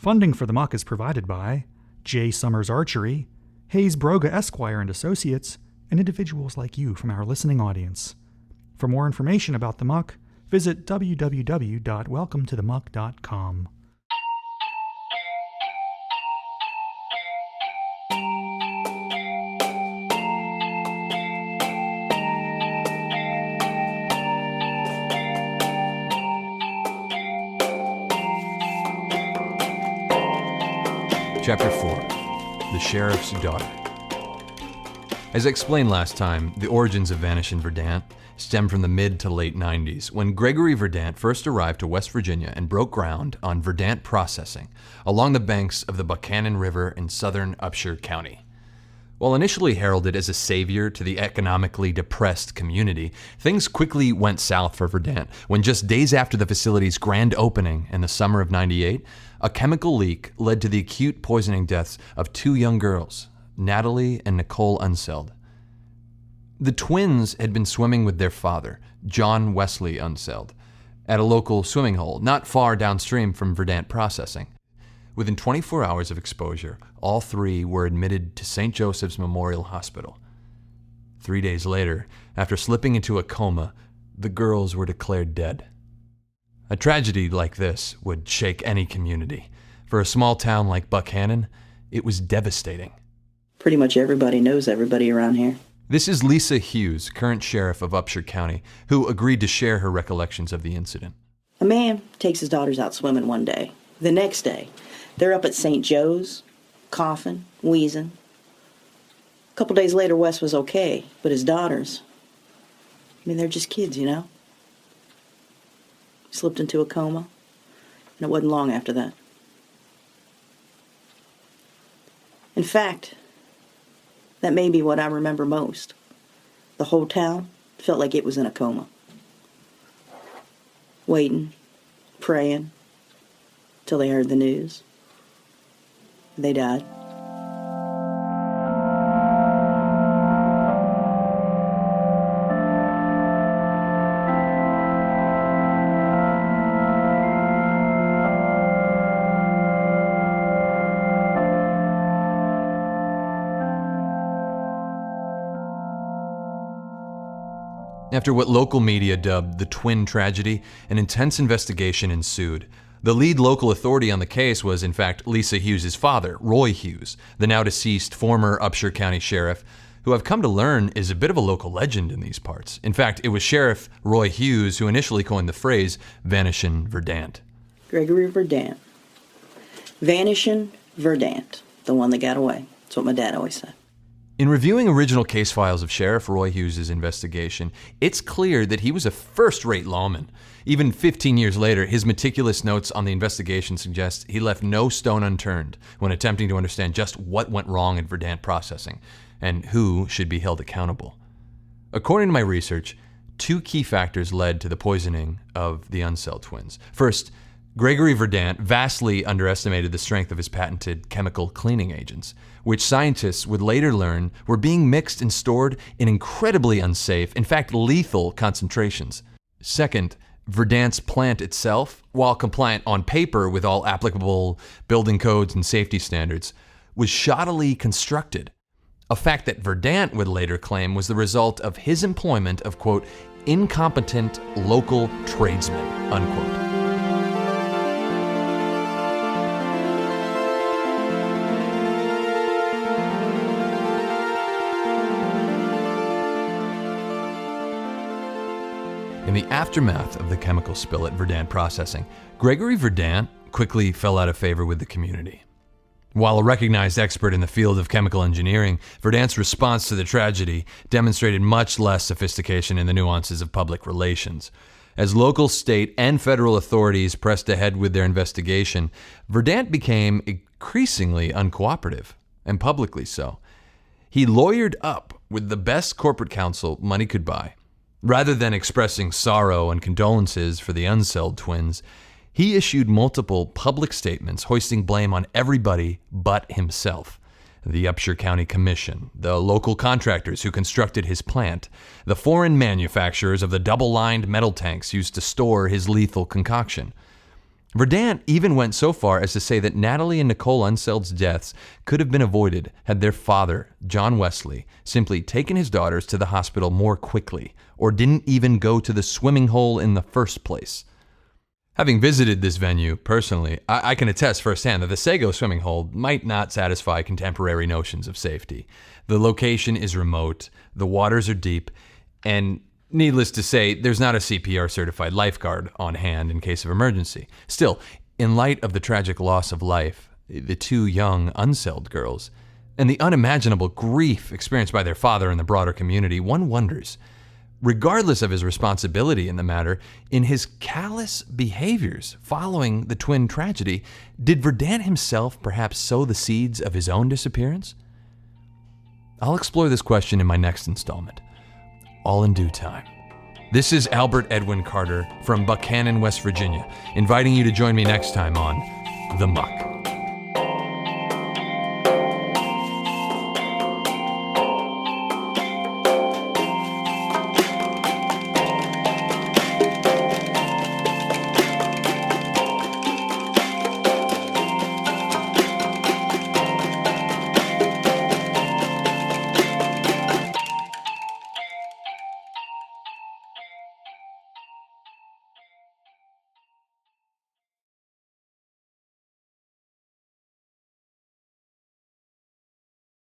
Funding for the Muck is provided by J. Summers Archery, Hayes Broga Esquire and Associates, and individuals like you from our listening audience. For more information about the Muck, visit www.welcometothemuck.com. Chapter 4. The Sheriff's Daughter. As I explained last time, the origins of Vanish in Verdant stem from the mid to late 90s, when Gregory Verdant first arrived to West Virginia and broke ground on Verdant processing along the banks of the Buchanan River in southern Upshur County. While initially heralded as a savior to the economically depressed community, things quickly went south for Verdant when just days after the facility's grand opening in the summer of '98, a chemical leak led to the acute poisoning deaths of two young girls, Natalie and Nicole Unseld. The twins had been swimming with their father, John Wesley Unseld, at a local swimming hole not far downstream from Verdant processing. Within 24 hours of exposure, all three were admitted to St. Joseph's Memorial Hospital. 3 days later, after slipping into a coma, the girls were declared dead. A tragedy like this would shake any community. For a small town like Buchanan, it was devastating. Pretty much everybody knows everybody around here. This is Lisa Hughes, current sheriff of Upshur County, who agreed to share her recollections of the incident. A man takes his daughters out swimming one day. The next day, they're up at St. Joe's, coughing, wheezing. A couple days later, Wes was okay, but his daughters, they're just kids, you know? He slipped into a coma, and it wasn't long after that. In fact, that may be what I remember most. The whole town felt like it was in a coma. Waiting, praying, till they heard the news. They died. After what local media dubbed the twin tragedy, an intense investigation ensued. The lead local authority on the case was, in fact, Lisa Hughes' father, Roy Hughes, the now deceased former Upshur County sheriff, who I've come to learn is a bit of a local legend in these parts. In fact, it was Sheriff Roy Hughes who initially coined the phrase Vanishin' Verdant. Gregory Verdant. Vanishin' Verdant. The one that got away. That's what my dad always said. In reviewing original case files of Sheriff Roy Hughes' investigation, it's clear that he was a first-rate lawman. Even 15 years later, his meticulous notes on the investigation suggest he left no stone unturned when attempting to understand just what went wrong in Verdant processing and who should be held accountable. According to my research, two key factors led to the poisoning of the Unseld twins. First, Gregory Verdant vastly underestimated the strength of his patented chemical cleaning agents, which scientists would later learn were being mixed and stored in incredibly unsafe, in fact lethal, concentrations. Second, Verdant's plant itself, while compliant on paper with all applicable building codes and safety standards, was shoddily constructed, a fact that Verdant would later claim was the result of his employment of, quote, incompetent local tradesmen, unquote. In the aftermath of the chemical spill at Verdant Processing, Gregory Verdant quickly fell out of favor with the community. While a recognized expert in the field of chemical engineering, Verdant's response to the tragedy demonstrated much less sophistication in the nuances of public relations. As local, state, and federal authorities pressed ahead with their investigation, Verdant became increasingly uncooperative, and publicly so. He lawyered up with the best corporate counsel money could buy. Rather than expressing sorrow and condolences for the Unseld twins, he issued multiple public statements hoisting blame on everybody but himself. The Upshur County Commission, the local contractors who constructed his plant, the foreign manufacturers of the double-lined metal tanks used to store his lethal concoction. Verdant even went so far as to say that Natalie and Nicole Unseld's deaths could have been avoided had their father, John Wesley, simply taken his daughters to the hospital more quickly, or didn't even go to the swimming hole in the first place. Having visited this venue personally, I can attest firsthand that the Sago swimming hole might not satisfy contemporary notions of safety. The location is remote, the waters are deep, and needless to say, there's not a CPR-certified lifeguard on hand in case of emergency. Still, in light of the tragic loss of life, the two young Unseld girls, and the unimaginable grief experienced by their father and the broader community, one wonders, regardless of his responsibility in the matter, in his callous behaviors following the twin tragedy, did Verdant himself perhaps sow the seeds of his own disappearance? I'll explore this question in my next installment, all in due time. This is Albert Edwin Carter from Buchanan, West Virginia, inviting you to join me next time on The Muck.